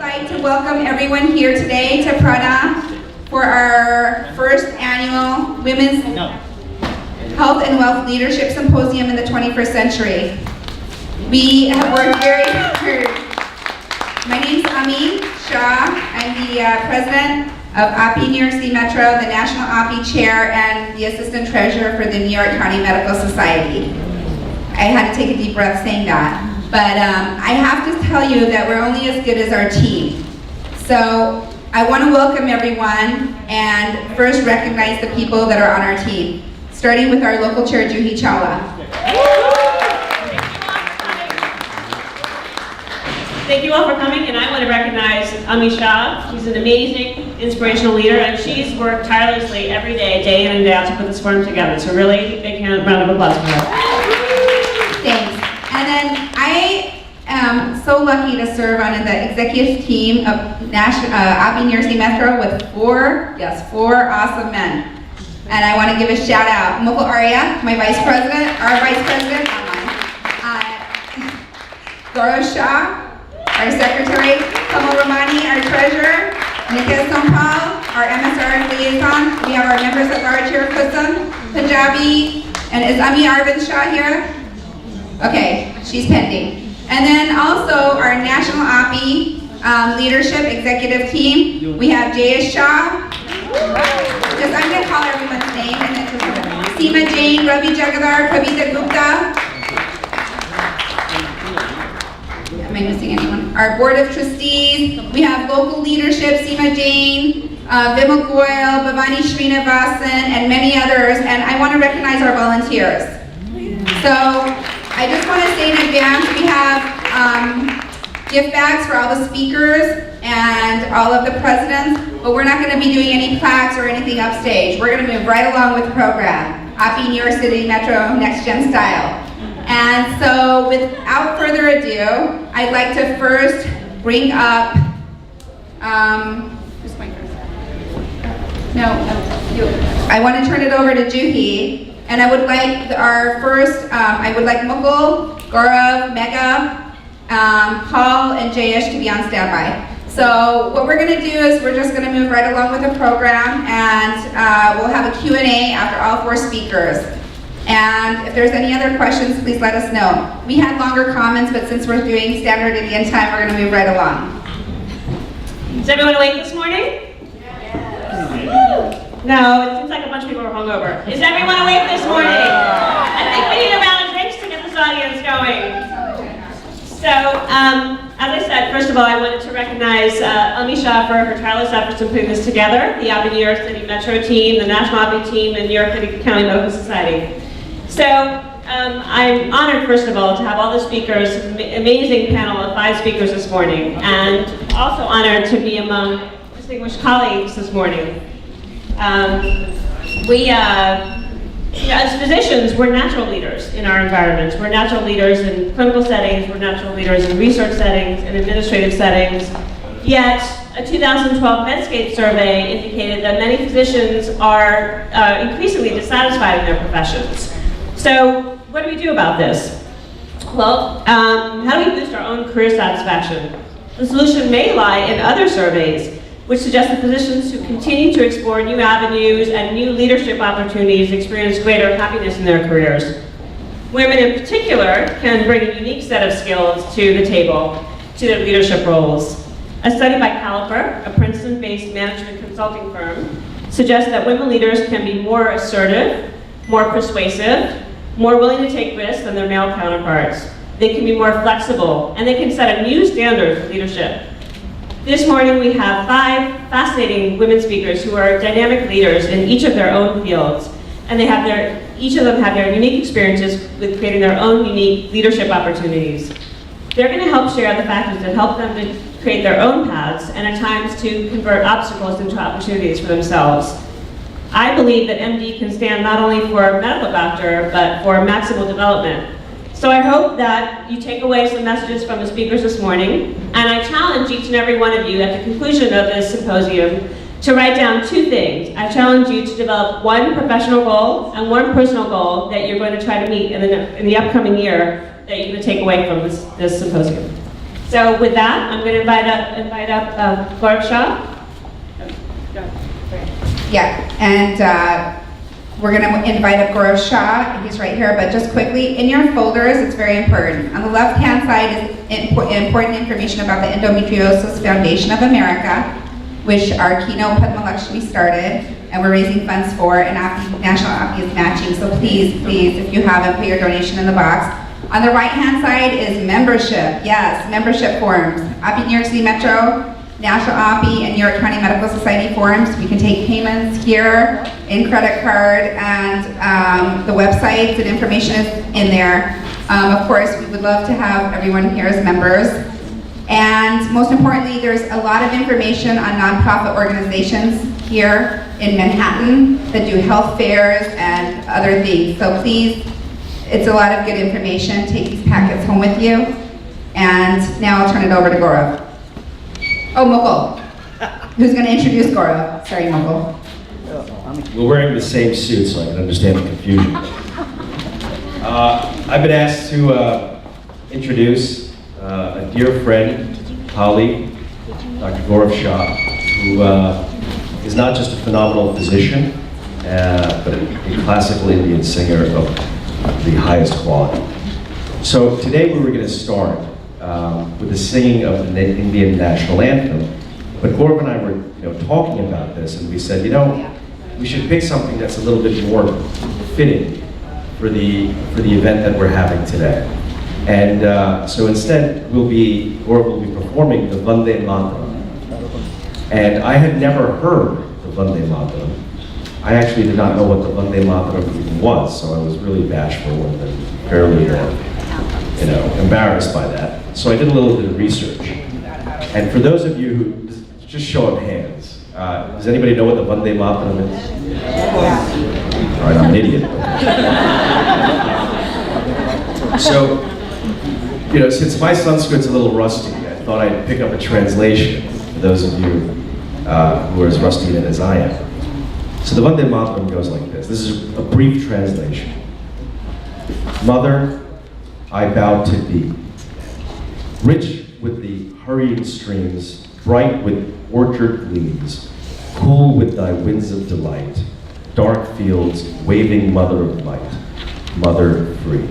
like to welcome everyone here today to Prana for our first annual Women's Health and Wealth Leadership Symposium in the 21st century. We have worked very hard. My name is AAPI Shah. I'm the president of AAPI New York City Metro, the National AAPI Chair, and the Assistant Treasurer for the New York County Medical Society. I had to take a deep breath saying that. But I have to tell you that we're only as good as our team. So I want to welcome everyone and first recognize the people that are on our team, starting with our local chair, Juhi Chawla. Thank you all for coming, and I want to recognize AAPI Shah. She's an amazing, inspirational leader, and she's worked tirelessly every day, day in and day out, to put this forum together. So really, big round of applause for her. Thanks. And then I am so lucky to serve on the executive team of AAPI New York City Metro with four awesome men. And I want to give a shout out. Mukul Arya, my vice president, our vice president, Gaurav Shah, our secretary, Kamal Ramani, our treasurer, Nikhil Sompal, our MSR liaison. We have our members at large here, Kusum, Punjabi, and is Ami Arvind Shah here? Okay, she's pending. And then also our National AAPI Leadership Executive Team. We have Jayesh Shah. I'm going to call everyone's name. And then Seema Jain, Ravi Jagadar, Kavita Gupta. Am I missing anyone? Our Board of Trustees. We have local leadership, Seema Jain, Vimal Goyal, Bhavani Srinivasan, and many others. And I want to recognize our volunteers. So, I just want to say in advance, we have gift bags for all the speakers and all of the presidents, but we're not going to be doing any plaques or anything upstage. We're going to move right along with the program, AAPI New York City Metro Next Gen style. And so without further ado, I'd like to first bring up, who's my first? No, you. I want to turn it over to Juhi. And I would like I would like Mukul, Gaurav, Megha, Paul, and Jayesh to be on standby. So what we're going to do is we're just going to move right along with the program, and we'll have a Q&A after all four speakers. And if there's any other questions, please let us know. We had longer comments, but since we're doing standard Indian time, we're going to move right along. Is everyone awake this morning? Yes. No, it seems like a bunch of people are hungover. Is everyone awake this morning? I think we need a round of drinks to get this audience going. So, as I said, first of all, I wanted to recognize AAPI Shah for her tireless efforts in putting this together, the AAPI New York City Metro team, the National AAPI team, and New York City County Medical Society. So, I'm honored, first of all, to have all the speakers, amazing panel of 5 speakers this morning, and also honored to be among distinguished colleagues this morning. As physicians, we're natural leaders in our environments. We're natural leaders in clinical settings, we're natural leaders in research settings, in administrative settings. Yet, a 2012 Medscape survey indicated that many physicians are increasingly dissatisfied in their professions. So, what do we do about this? Well, how do we boost our own career satisfaction? The solution may lie in other surveys, which suggest that physicians who continue to explore new avenues and new leadership opportunities experience greater happiness in their careers. Women in particular can bring a unique set of skills to the table, to their leadership roles. A study by Caliper, a Princeton-based management consulting firm, suggests that women leaders can be more assertive, more persuasive, more willing to take risks than their male counterparts. They can be more flexible, and they can set a new standard for leadership. This morning we have 5 fascinating women speakers who are dynamic leaders in each of their own fields, and each of them have their unique experiences with creating their own unique leadership opportunities. They're going to help share the factors that help them to create their own paths and at times to convert obstacles into opportunities for themselves. I believe that MD can stand not only for a medical doctor, but for maximal development. So I hope that you take away some messages from the speakers this morning, and I challenge each and every one of you at the conclusion of this symposium to write down 2 things. I challenge you to develop 1 professional goal and 1 personal goal that you're going to try to meet in the upcoming year that you're going to take away from this symposium. So with that, I'm going to invite up Gaurav Shah. Yeah, and we're going to invite up Gaurav Shah. He's right here, but just quickly, in your folders, it's very important. On the left-hand side is important information about the Endometriosis Foundation of America, which our keynote Padma Lakshmi started, and we're raising funds for, and AAPI, National AAPI is matching, so please, if you haven't, put your donation in the box. On the right-hand side is membership. Yes, membership forms. AAPI New York City Metro, National AAPI, and New York County Medical Society forms. We can take payments here in credit card, and the websites and information is in there. Of course, we would love to have everyone here as members. And most importantly, there's a lot of information on nonprofit organizations here in Manhattan that do health fairs and other things. So please, it's a lot of good information. Take these packets home with you. And now I'll turn it over to Gaurav. Oh, Mukul. Who's going to introduce Gaurav? Sorry, Mukul. We're wearing the same suit, so I can understand the confusion. I've been asked to introduce a dear friend, colleague, Dr. Gaurav Shah, who is not just a phenomenal physician, but a classical Indian singer of the highest quality. So today we were going to start with the singing of the Indian national anthem, but Gaurav and I were talking about this, and we said, we should pick something that's a little bit more fitting for the event that we're having today. And so instead, Gaurav will be performing the Vande Mataram. And I had never heard the Vande Mataram. I actually did not know what the Vande Mataram even was, so I was really bashful and fairly, embarrassed by that. So I did a little bit of research. And for those of you who, just show of hands, does anybody know what the Vande Mataram is? All right, I'm an idiot. So, since my Sanskrit's a little rusty, I thought I'd pick up a translation for those of you who are as rusty in it as I am. So the Vande Mataram goes like this. This is a brief translation. Mother, I bow to thee. Rich with the hurrying streams, bright with orchard gleams, cool with thy winds of delight, dark fields, waving mother of light, mother free.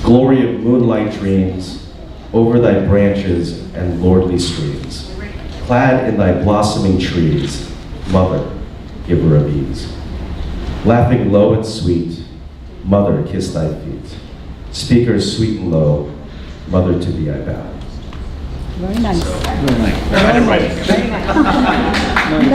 Glory of moonlight dreams, over thy branches and lordly streams, clad in thy blossoming trees, mother, giver of ease. Laughing low and sweet, mother, kiss thy feet. Speakers sweet and low, mother, to thee I bow. Very nice.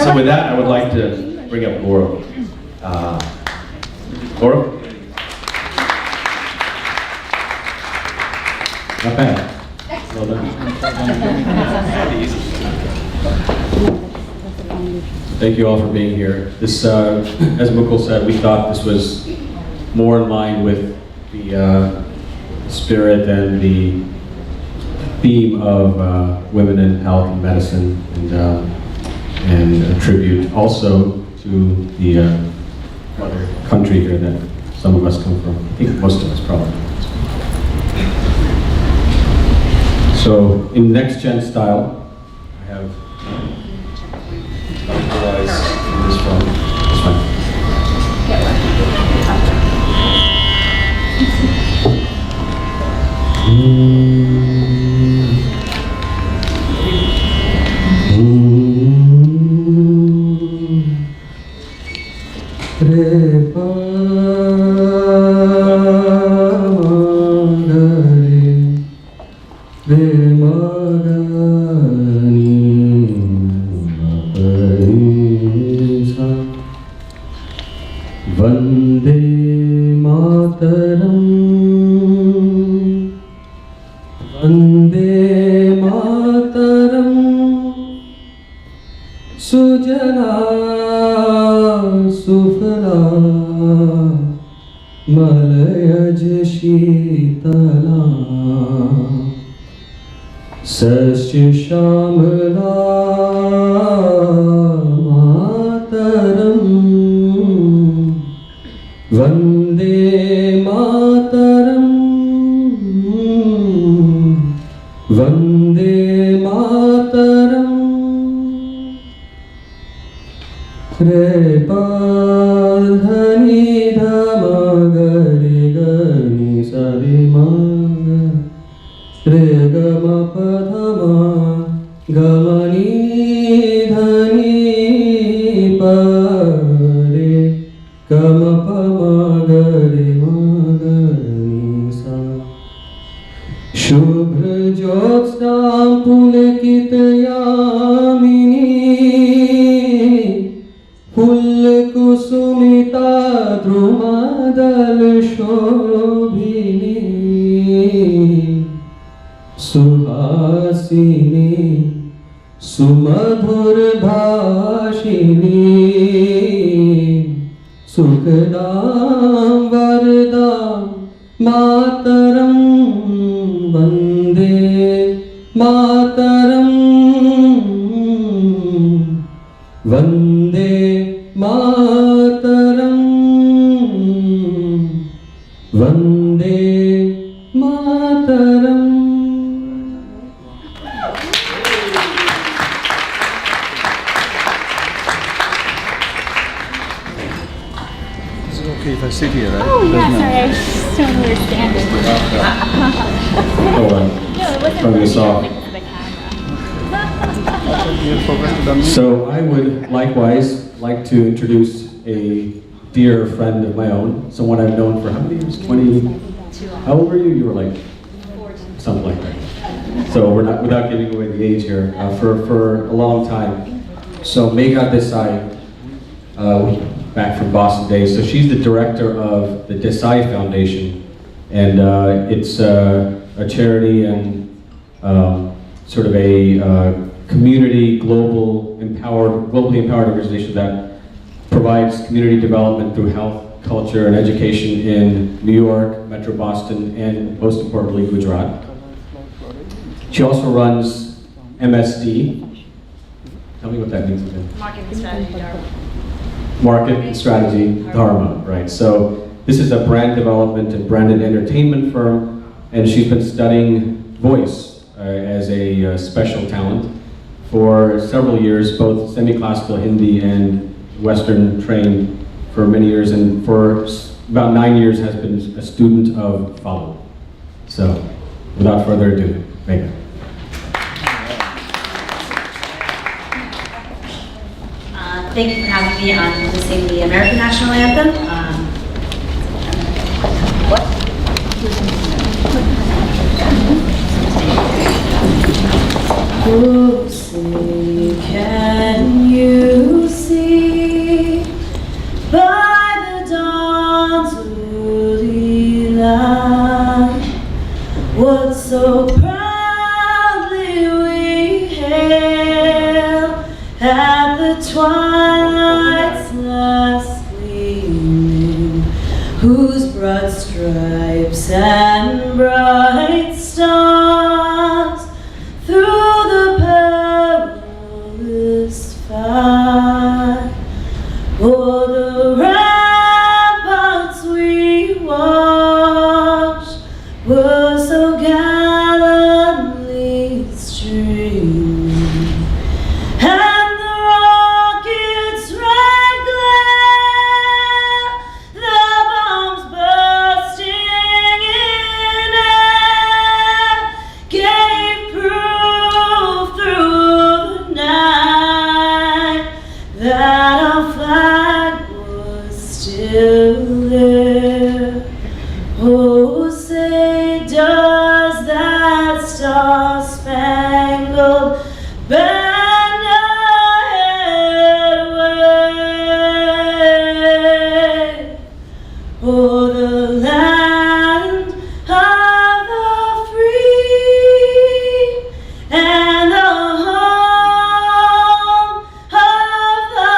So with that, I would like to bring up Gaurav. Gaurav? Not bad. Well done. Thank you all for being here. This, as Mukul said, we thought this was more in line with the spirit and the theme of women in health and medicine, and a tribute also to the mother country here that some of us come from. I think most of us probably. So in next gen style, I have this one. This one. Vande Mataram, Vande Mataram, Sujala Sufala, Malayaj Shitala, Sasya Shamala Mataram, Vande Mataram, Vande Re pa dha ni dha ma ga re ga ni sa re ma ga re ga ma pa dha ma ga ma ni dha ni pa re ga ma pa ma ga re ma ga ni sa Shubhra Jyotsna Pulkit Yamini full Kusumita द्रुमदल शोभिनी Suhasini सुमधुर भाषिनी सुखदां वरदां मातरं वन्दे मातरं वन्दे मातरं Vande Mataram Is it okay if I sit here, right? Oh, yeah, sorry, I just don't understand it. Hold on. No, it wasn't Turn this off. because of the camera. You focus on me. So I would likewise like to introduce a dear friend of my own, someone I've known for how many years? 20? How old were you? You were like something like that. So we're not, without giving away the age here, for a long time. So Megha Desai, back from Boston days. So she's the director of the Desai Foundation, and it's a charity and sort of a community, globally empowered organization that provides community development through health, culture, and education in New York, Metro Boston, and most importantly, Gujarat. She also runs MSD. Tell me what that means again. Market and strategy, Dharma. Market and Strategy Dharma, right? So this is a brand development and branded entertainment firm, and she's been studying voice as a special talent for several years, both semi-classical Hindi and Western trained for many years, and for about 9 years has been a student of Follow. So without further ado, Megha. Thank you for having me on to sing the American National Anthem. Oh, say, can you see by the dawn's early light what so proudly we hail at the twilight's last gleaming, whose broad stripes and bright stars through the perilous fight o'er the ramparts we watched were so gallantly streaming. And the rocket's red glare, the bombs bursting in air, gave proof through the night that our flag was still there. Oh, say, does that star-spangled banner wave o'er the land of the free and the home of the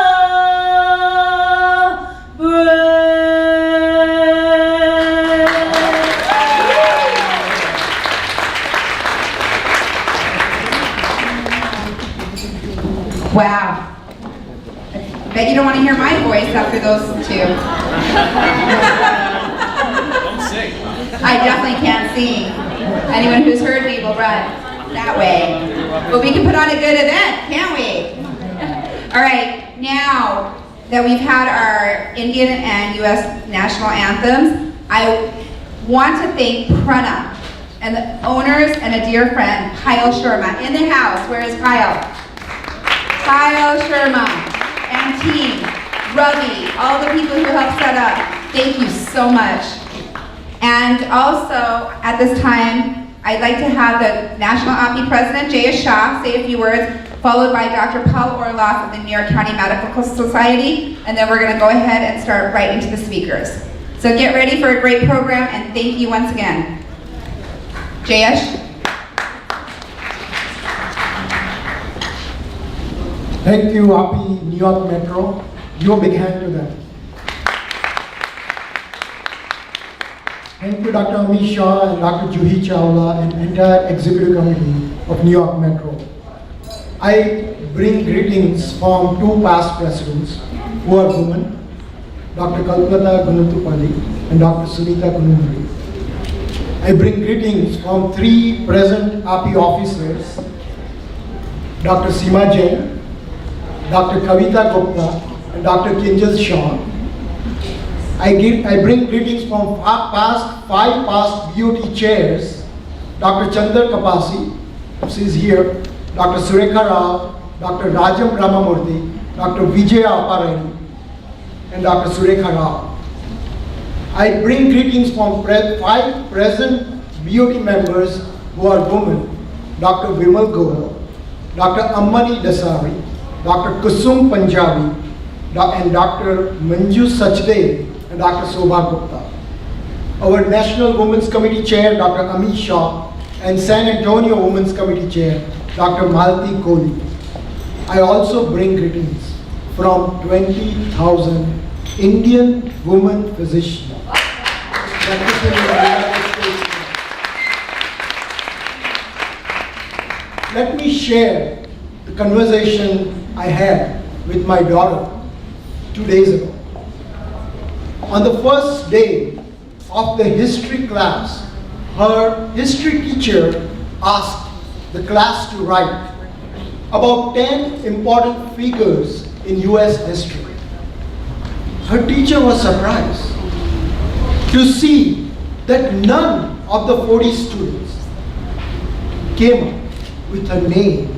Wow. I bet you don't want to hear my voice after those two. Don't sing. I definitely can't sing. Anyone who's heard me will run that way. But we can put on a good event, can't we? All right, now that we've had our Indian and US national anthems, I want to thank Prana and the owners and a dear friend, Kyle Sharma, in the house. Where is Kyle? Kyle Sharma and team, Ravi, all the people who helped set up. Thank you so much. And also, at this time, I'd like to have the National AAPI President, J.S. Shah, say a few words, followed by Dr. Paul Orloff of the New York County Medical Society, and then we're going to go ahead and start right into the speakers. So get ready for a great program, and thank you once again. J.S.? Thank you, AAPI New York Metro. Give a big hand to them. Thank you, Dr. Amit Shah and Dr. Juhi Chawla and entire executive committee of New York Metro. I bring greetings from two past presidents who are women, Dr. Kalpata Gunutupalli and Dr. Sunita Kunundri. I bring greetings from three present AAPI officers, Dr. Seema Jain, Dr. Kavita Gupta, and Dr. Kinjal Shah. I bring greetings from five past BOT chairs, Dr. Chandar Kapasi, who is here, Dr. Surekha Rao, Dr. Rajam Ramamurthy, Dr. Vijaya Aparani, and Dr. Surekha Rao. I bring greetings from five present BOT members who are women, Dr. Vimal Goel, Dr. Ammani Dasari, Dr. Kusum Punjabi, and Dr. Manju Sachdev, and Dr. Sobha Gupta. Our National Women's Committee Chair, Dr. Amit Shah, and San Antonio Women's Committee Chair, Dr. Malti Kohli. I also bring greetings from 20,000 Indian women physicians practicing in the United States. Let me share the conversation I had with my daughter 2 days ago. On the first day of the history class, her history teacher asked the class to write about 10 important figures in US history. Her teacher was surprised to see that none of the 40 students came up with a name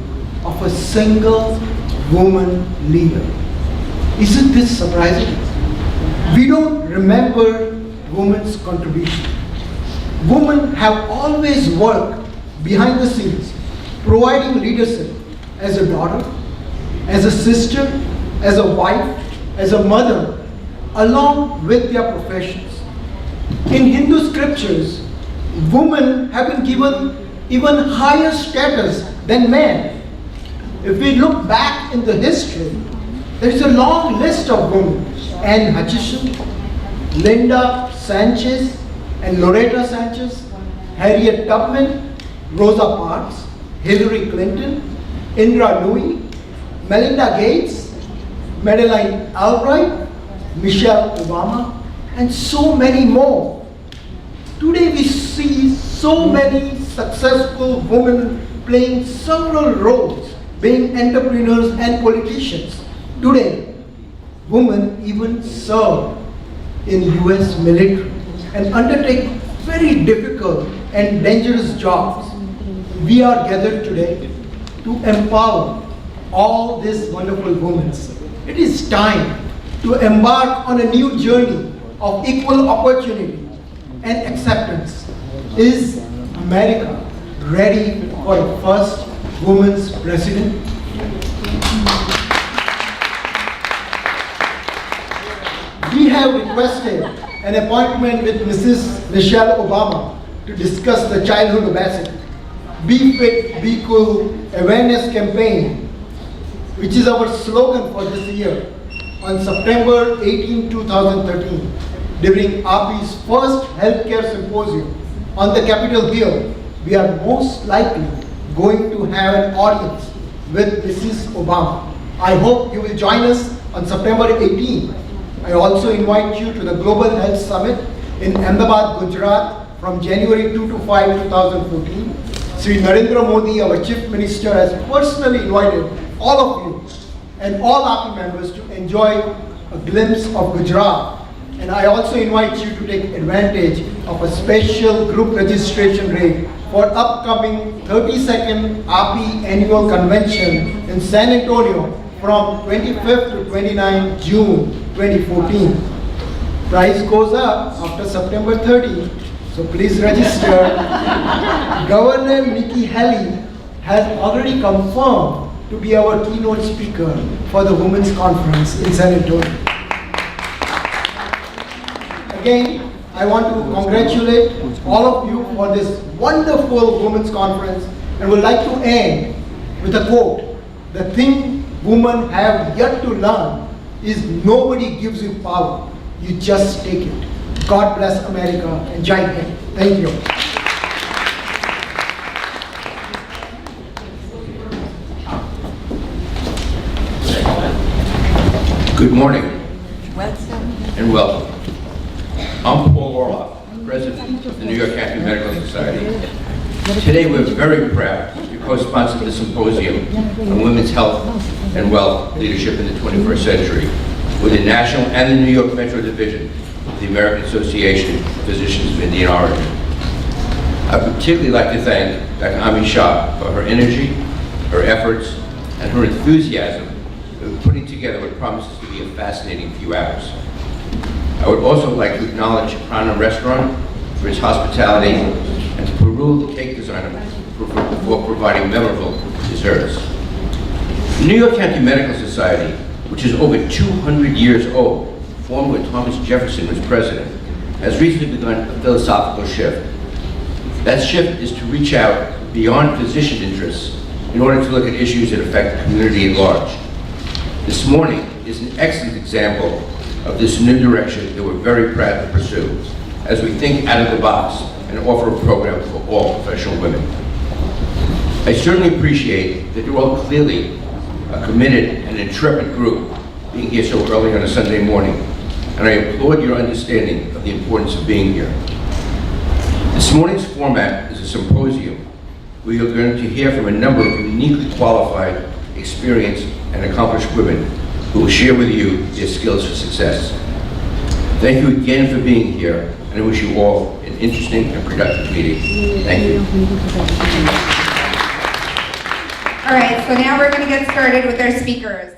of a single woman leader. Isn't this surprising? We don't remember women's contribution. Women have always worked behind the scenes, providing leadership as a daughter, as a sister, as a wife, as a mother, along with their professions. In Hindu scriptures, women have been given even higher status than men. If we look back in the history, there is a long list of women: Anne Hutchison, Linda Sanchez and Loretta Sanchez, Harriet Tubman, Rosa Parks, Hillary Clinton, Indra Nooyi, Melinda Gates, Madeleine Albright, Michelle Obama, and so many more. Today we see so many successful women playing several roles, being entrepreneurs and politicians. Today, women even serve in US military and undertake very difficult and dangerous jobs. We are gathered today to empower all these wonderful women. It is time to embark on a new journey of equal opportunity and acceptance. Is America ready for the first women's president? We have requested an appointment with Mrs. Michelle Obama to discuss the childhood obesity, Be Fit, Be Cool awareness campaign, which is our slogan for this year, on September 18, 2013, during AAPI's first healthcare symposium on the Capitol Hill. We are most likely going to have an audience with Mrs. Obama. I hope you will join us on September 18. I also invite you to the Global Health Summit in Ahmedabad, Gujarat from January 2 to 5, 2014. Sri Narendra Modi, our Chief Minister, has personally invited all of you and all AAPI members to enjoy a glimpse of Gujarat. And I also invite you to take advantage of a special group registration rate for upcoming 32nd AAPI Annual Convention in San Antonio from 25th to 29th June 2014. Price goes up after September 30, so please register. Governor Nikki Haley has already confirmed to be our keynote speaker for the Women's Conference in San Antonio. Again, I want to congratulate all of you for this wonderful Women's Conference and would like to end with a quote. The thing women have yet to learn is nobody gives you power. You just take it. God bless America and Jai Hind. Thank you. Good morning and welcome. I'm Paul Orloff, President of the New York County Medical Society. Today we're very proud to co-sponsor the Symposium on Women's Health and Wealth Leadership in the 21st Century with the National and the New York Metro Division of the American Association of Physicians of Indian Origin. I'd particularly like to thank Dr. Ami Shah for her energy, her efforts, and her enthusiasm in putting together what promises to be a fascinating few hours. I would also like to acknowledge Prana Restaurant for its hospitality and to Peru, the cake designer, for providing memorable desserts. The New York County Medical Society, which is over 200 years old, formed when Thomas Jefferson was president, has recently begun a philosophical shift. That shift is to reach out beyond physician interests in order to look at issues that affect the community at large. This morning is an excellent example of this new direction that we're very proud to pursue as we think out of the box and offer a program for all professional women. I certainly appreciate that you're all clearly a committed and intrepid group being here so early on a Sunday morning, and I applaud your understanding of the importance of being here. This morning's format is a symposium where you're going to hear from a number of uniquely qualified, experienced, and accomplished women who will share with you their skills for success. Thank you again for being here, and I wish you all an interesting and productive meeting. Thank you. All right, so now we're going to get started with our speakers.